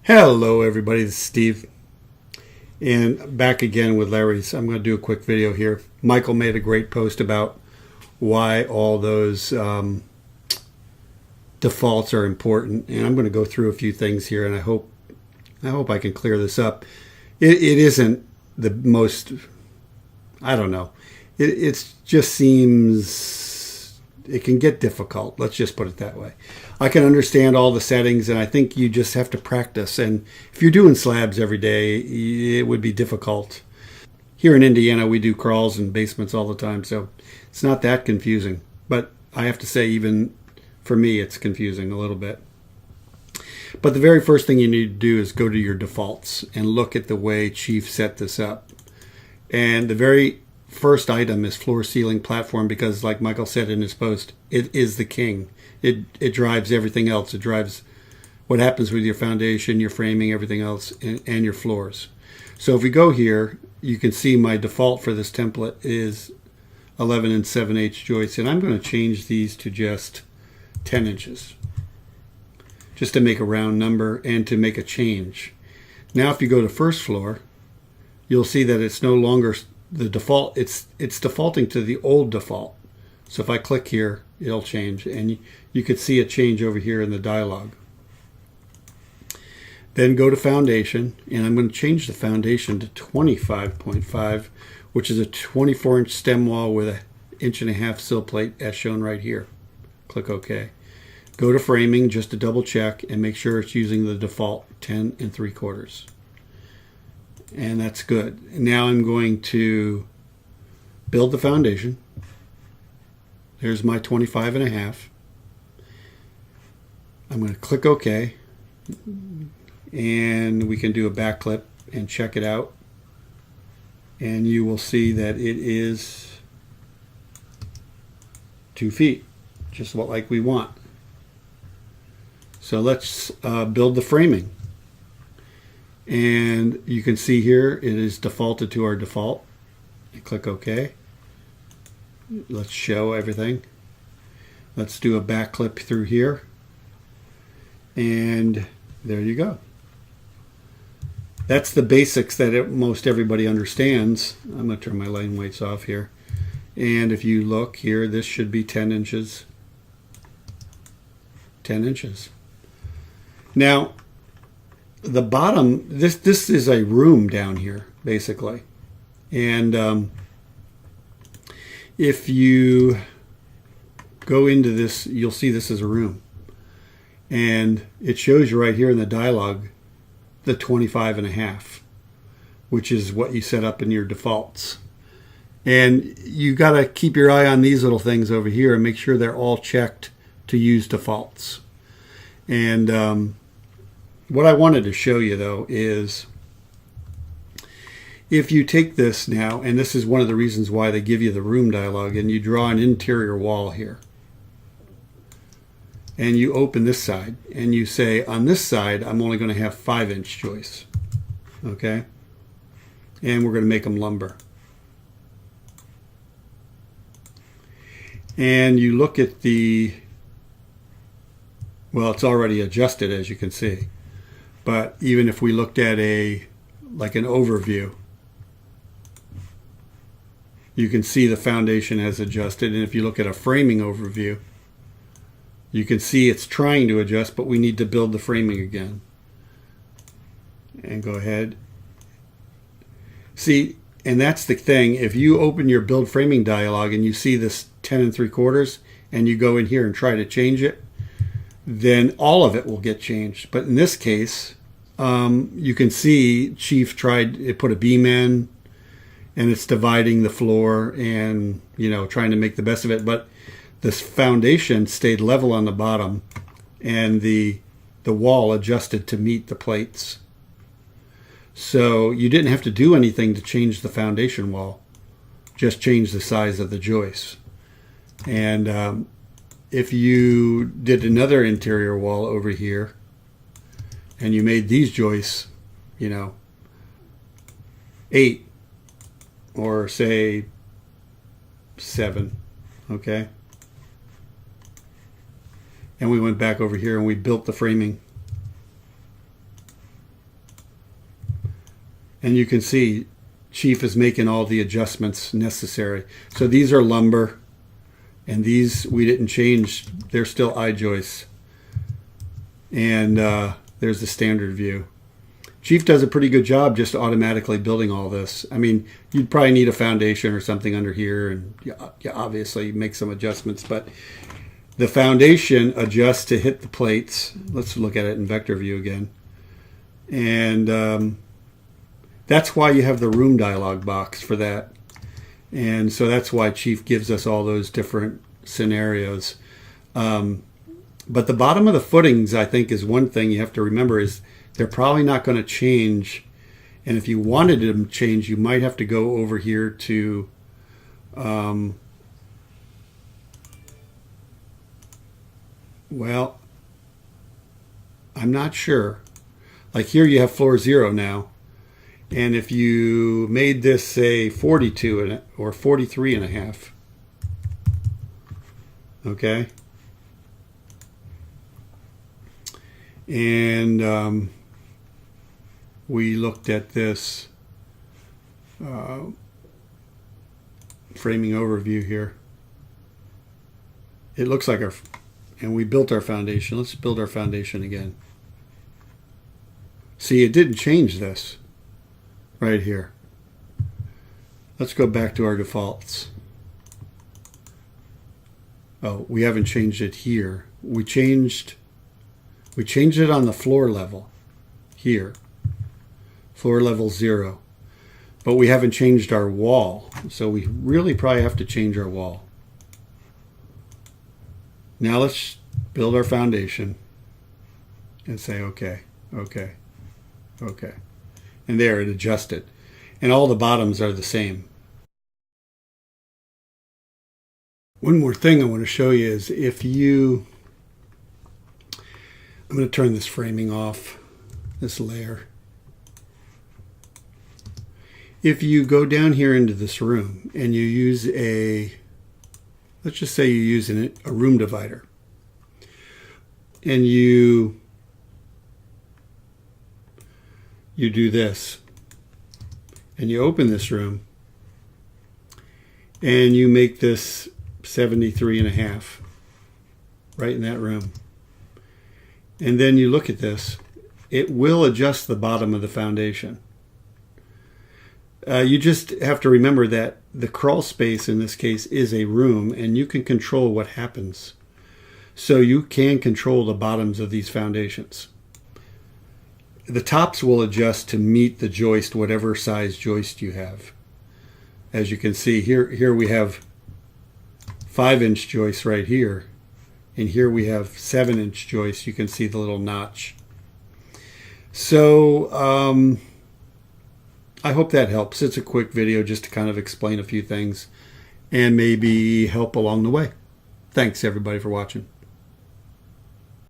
Hello everybody, this is Steve, and back again with Larry's. I'm going to do a quick video here. Michael made a great post about why all those defaults are important, and I'm going to go through a few things here, and I hope I can clear this up. It isn't the most, I don't know, it just seems it can get difficult. Let's just put it that way. I can understand all the settings, and I think you just have to practice. And if you're doing slabs every day, it would be difficult. Here in Indiana, we do crawls and basements all the time, so it's not that confusing. But I have to say, even for me, it's confusing a little bit. But the very first thing you need to do is go to your defaults and look at the way Chief set this up. And the very first item is floor ceiling platform because, like Michael said in his post, it is the king. It drives everything else. It drives what happens with your foundation, your framing, everything else, and your floors. So if we go here, you can see my default for this template is 11 and 7/8 joists, and I'm going to change these to just 10 inches, just to make a round number and to make a change. Now if you go to first floor, you'll see that it's no longer the default. It's defaulting to the old default. So if I click here, it'll change, and you could see a change over here in the dialog. Then go to foundation, and I'm going to change the foundation to 25.5, which is a 24-inch stem wall with an 1.5 inch sill plate as shown right here. Click OK. Go to framing just to double check and make sure it's using the default 10 3/4. And that's good. Now I'm going to build the foundation. There's my 25.5. I'm going to click OK, and we can do a back clip and check it out, and you will see that it is 2 feet, just like we want. So let's build the framing, and you can see here it is defaulted to our default. You click OK. Let's show everything. Let's do a back clip through here, and there you go. That's the basics that most everybody understands. I'm going to turn my line weights off here, and if you look here, this should be 10 inches. 10 inches. Now the bottom, this is a room down here basically, and if you go into this, you'll see this is a room. And it shows you right here in the dialog the 25.5, which is what you set up in your defaults. And you got to keep your eye on these little things over here and make sure they're all checked to use defaults. And what I wanted to show you though is, if you take this now, and this is one of the reasons why they give you the room dialog, and you draw an interior wall here, and you open this side, and you say, on this side, I'm only going to have 5-inch joists, okay? And we're going to make them lumber. And you look at the, well, it's already adjusted, as you can see. But even if we looked at like an overview, you can see the foundation has adjusted, and if you look at a framing overview, you can see it's trying to adjust, but we need to build the framing again. And go ahead. See, and that's the thing, if you open your build framing dialog and you see this 10 3/4 and you go in here and try to change it, then all of it will get changed. But in this case, you can see Chief put a beam in, and it's dividing the floor and, you know, trying to make the best of it. But this foundation stayed level on the bottom, and the wall adjusted to meet the plates. So you didn't have to do anything to change the foundation wall, just change the size of the joists. And if you did another interior wall over here, and you made these joists, you know, 8, or say 7, okay? And we went back over here and we built the framing. And you can see Chief is making all the adjustments necessary. So these are lumber, and these we didn't change. They're still I-joists. And there's the standard view. Chief does a pretty good job just automatically building all this. I mean, you'd probably need a foundation or something under here, and you obviously make some adjustments, but the foundation adjusts to hit the plates. Let's look at it in vector view again. And that's why you have the room dialog box for that. And so that's why Chief gives us all those different scenarios. But the bottom of the footings, I think, is one thing you have to remember is they're probably not going to change. And if you wanted them to change, you might have to go over here to well, I'm not sure. Like here you have floor 0 now. And if you made this, say, 42 or 43 and a half, okay? And we looked at this framing overview here. It looks like and we built our foundation. Let's build our foundation again. See, it didn't change this right here. Let's go back to our defaults. Oh, we haven't changed it here. We changed it on the floor level here. Floor level 0. But we haven't changed our wall. So we really probably have to change our wall. Now let's build our foundation and say, okay, okay, okay. And there, it adjusted. And all the bottoms are the same. One more thing I want to show you is if you, I'm going to turn this framing off, this layer. If you go down here into this room and you use let's just say you're using a room divider, and you do this, and you open this room, and you make this 73 and a half right in that room. And then you look at this, it will adjust the bottom of the foundation. You just have to remember that the crawl space in this case is a room, and you can control what happens. So you can control the bottoms of these foundations. The tops will adjust to meet the joist, whatever size joist you have. As you can see here we have 5-inch joists right here, and here we have 7-inch joists. You can see the little notch. So I hope that helps. It's a quick video just to kind of explain a few things and maybe help along the way. Thanks everybody for watching.